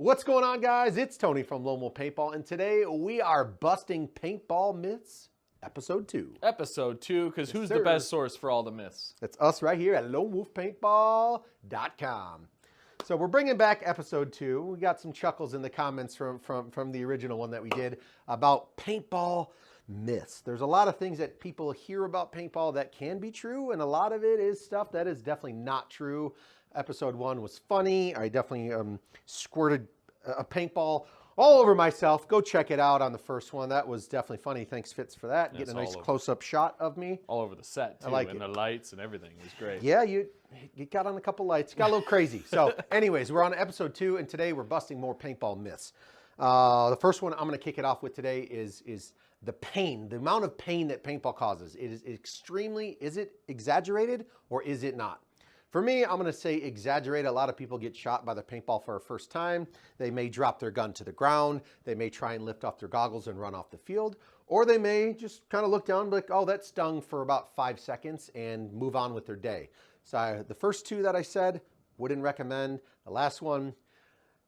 What's going on, guys? It's Tony from Lone Wolf Paintball, and today we are busting paintball myths, episode 2. Episode 2, because who's sir. the best source for all the myths? That's us right here at lonewolfpaintball.com. So we're bringing back episode 2. We got some chuckles in the comments from the original one that we did about paintball myths. There's a lot of things that people hear about paintball that can be true, and a lot of it is stuff that is definitely not true. Episode 1 was funny. I definitely squirted a paintball all over myself. Go check it out on the first one. That was definitely funny. Thanks, Fitz, for that. Yeah, Getting a nice all over. close-up shot of me. All over the set, too, like and it. the lights and everything. It was great. Yeah, you got on a couple lights. Got a little crazy. So anyways, we're on episode 2, and today we're busting more paintball myths. The first one I'm going to kick it off with today is the pain, the amount of pain that paintball causes. It is extremely, is it exaggerated or is it not? For me, I'm going to say exaggerate. A lot of people get shot by the paintball for a first time. They may drop their gun to the ground. They may try and lift off their goggles and run off the field. Or they may just kind of look down and be like, oh, that stung for about 5 seconds and move on with their day. So the first 2 that I said, wouldn't recommend. The last one,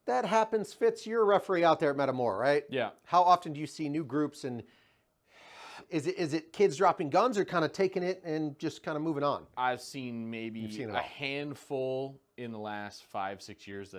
that happens. Fitz, you're a referee out there at Metamore, right? Yeah. How often do you see new groups, and is it kids dropping guns or kind of taking it and just kind of moving on? I've seen maybe You've seen it a all. handful in the last 5-6 years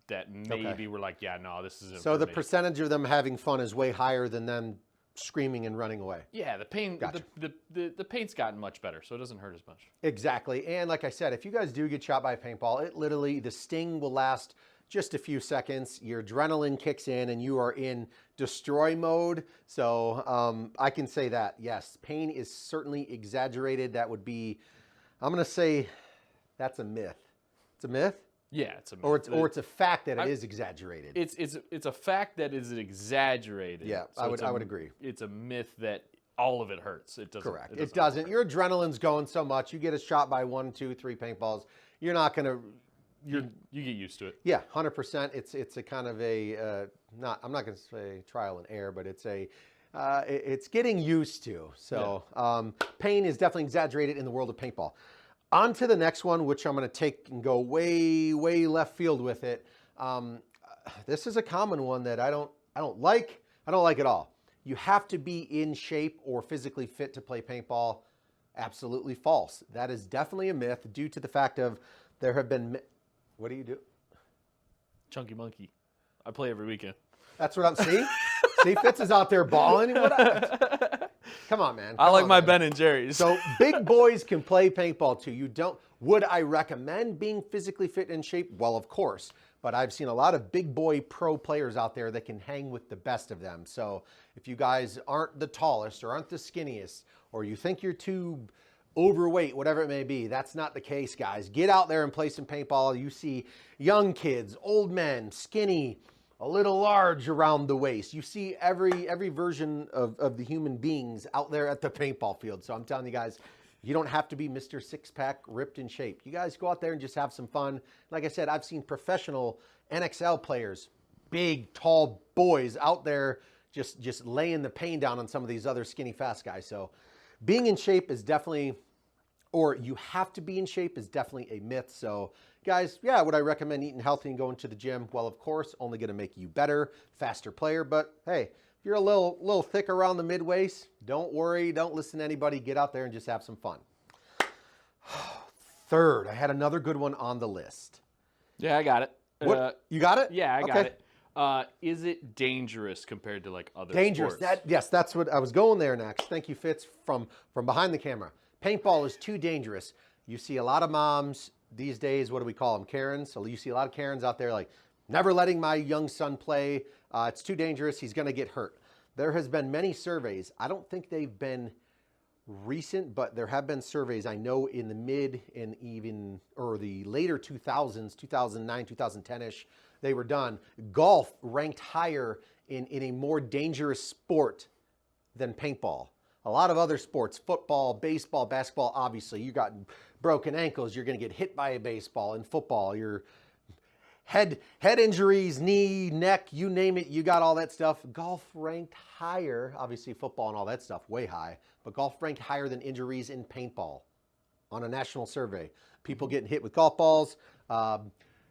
that maybe we're like, yeah, no, this isn't So for the me. percentage of them having fun is way higher than them screaming and running away. Yeah, the paint, Gotcha. the paint's gotten much better, so it doesn't hurt as much. Exactly. And like I said, if you guys do get shot by a paintball, it literally, the sting will last just a few seconds. Your adrenaline kicks in and you are in destroy mode. So I can say that, yes, pain is certainly exaggerated. That would be, I'm going to say that's a myth. It's a myth? Yeah, it's a myth. Or it's a fact that it is exaggerated. It's a fact that is exaggerated. Yeah, So I would agree. It's a myth that all of it hurts. It doesn't. Correct. It doesn't. Your adrenaline's going so much. You get a shot by 1, 2, 3 paintballs. You're not going to. You get used to it. Yeah, 100%. It's a kind of a I'm not going to say trial and error, but it's getting used to. So pain is definitely exaggerated in the world of paintball. On to the next one, which I'm going to take and go way left field with it. This is a common one that I don't like. I don't like at all. You have to be in shape or physically fit to play paintball. Absolutely false. That is definitely a myth due to the fact of there have been. What do you do? Chunky monkey. I play every weekend. That's what I'm see. See, Fitz is out there balling. Come on, man. I like my man. Ben and Jerry's. So big boys can play paintball too. You don't. Would I recommend being physically fit and in shape? Well, of course. But I've seen a lot of big boy pro players out there that can hang with the best of them. So if you guys aren't the tallest or aren't the skinniest, or you think you're too overweight, whatever it may be, that's not the case, guys. Get out there and play some paintball. You see young kids, old men, skinny, a little large around the waist. You see every version of the human beings out there at the paintball field. So I'm telling you guys, you don't have to be Mr. Six-Pack, ripped in shape. You guys go out there and just have some fun. Like I said, I've seen professional NXL players, big, tall boys out there just laying the pain down on some of these other skinny, fast guys. So being in shape is definitely, or you have to be in shape is definitely a myth. So guys, yeah, would I recommend eating healthy and going to the gym? Well, of course, only going to make you better, faster player. But hey, if you're a little thick around the mid-waist, don't worry. Don't listen to anybody. Get out there and just have some fun. Third, I had another good one on the list. Yeah, I got it. What? You got it? Yeah, I got Okay. it. Is it dangerous compared to like other Dangerous. sports? Yes, that's what I was going there next. Thank you, Fitz, from behind the camera. Paintball is too dangerous. You see a lot of moms these days, what do we call them? Karens. So you see a lot of Karens out there like, never letting my young son play. It's too dangerous. He's going to get hurt. There has been many surveys. I don't think they've been recent, but there have been surveys I know in the mid and even or the later 2000s, 2009, 2010-ish, they were done. Golf ranked higher in a more dangerous sport than paintball. A lot of other sports, football, baseball, basketball, obviously, you got broken ankles, you're going to get hit by a baseball. In football, your head injuries, knee, neck, you name it, you got all that stuff. Golf ranked higher, obviously football and all that stuff, way high, but golf ranked higher than injuries in paintball on a national survey. People getting hit with golf balls,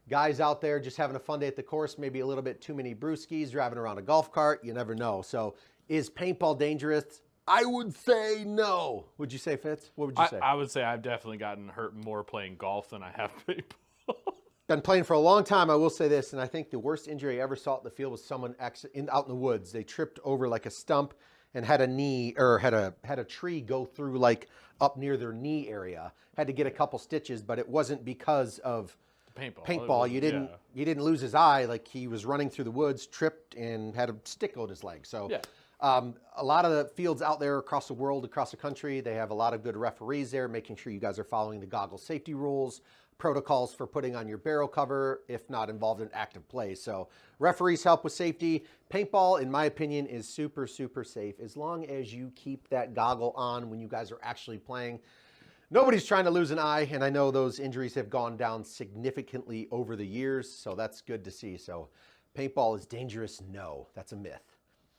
guys out there just having a fun day at the course, maybe a little bit too many brewskis, driving around a golf cart, you never know. So is paintball dangerous? I would say no. Would you say, Fitz? What would you say? I would say I've definitely gotten hurt more playing golf than I have paintball. Been playing for a long time. I will say this, and I think the worst injury I ever saw at the field was someone out in the woods. They tripped over like a stump and had a tree go through like up near their knee area. Had to get a couple stitches, but it wasn't because of paintball. You didn't lose his eye. Like, he was running through the woods, tripped, and had a stick on his leg. So. Yeah. A lot of the fields out there across the world, across the country, they have a lot of good referees there, making sure you guys are following the goggle safety rules, protocols for putting on your barrel cover, if not involved in active play. So referees help with safety. Paintball, in my opinion, is super, super safe as long as you keep that goggle on when you guys are actually playing. Nobody's trying to lose an eye, and I know those injuries have gone down significantly over the years, so that's good to see. So paintball is dangerous? No, that's a myth.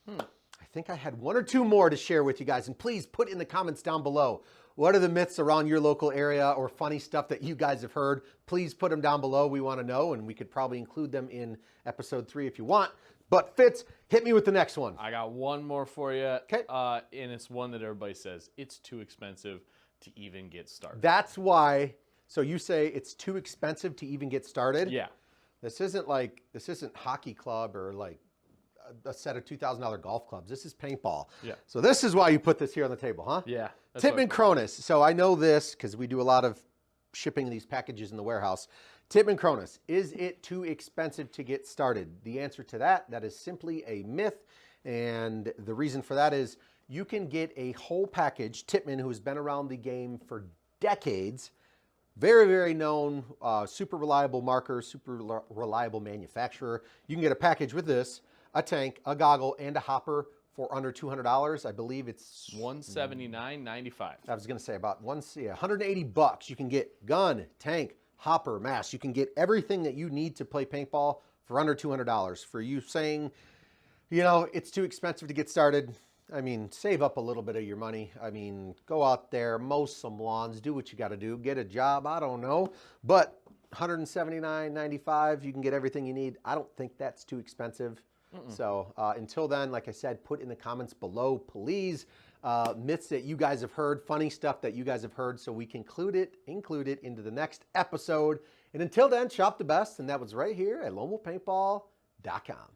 I think I had one or two more to share with you guys, and please put in the comments down below. What are the myths around your local area or funny stuff that you guys have heard? Please put them down below. We want to know, and we could probably include them in episode 3 if you want. But Fitz, hit me with the next one. I got one more for you. Okay. And it's one that everybody says it's too expensive to even get started. That's why. So you say it's too expensive to even get started? Yeah. This isn't hockey club or like a set of $2,000 golf clubs. This is paintball. Yeah. So this is why you put this here on the table, huh? Yeah. Tippmann Cronus. So I know this because we do a lot of shipping these packages in the warehouse. Tippmann Cronus, is it too expensive to get started? The answer to that is simply a myth. And the reason for that is you can get a whole package. Tippmann, who has been around the game for decades, very, very known, super reliable marker, super reliable manufacturer. You can get a package with this, a tank, a goggle, and a hopper for under $200. I believe it's $179.95. I was going to say about $180. You can get gun, tank, hopper, mask. You can get everything that you need to play paintball for under $200. For you saying, it's too expensive to get started, I mean, save up a little bit of your money. I mean, go out there, mow some lawns, do what you got to do, get a job. I don't know, but $179.95, you can get everything you need. I don't think that's too expensive. So until then, like I said, put in the comments below, please, myths that you guys have heard, funny stuff that you guys have heard, so we can include it into the next episode. And until then, shop the best, and that was right here at LoneWolfPaintball.com.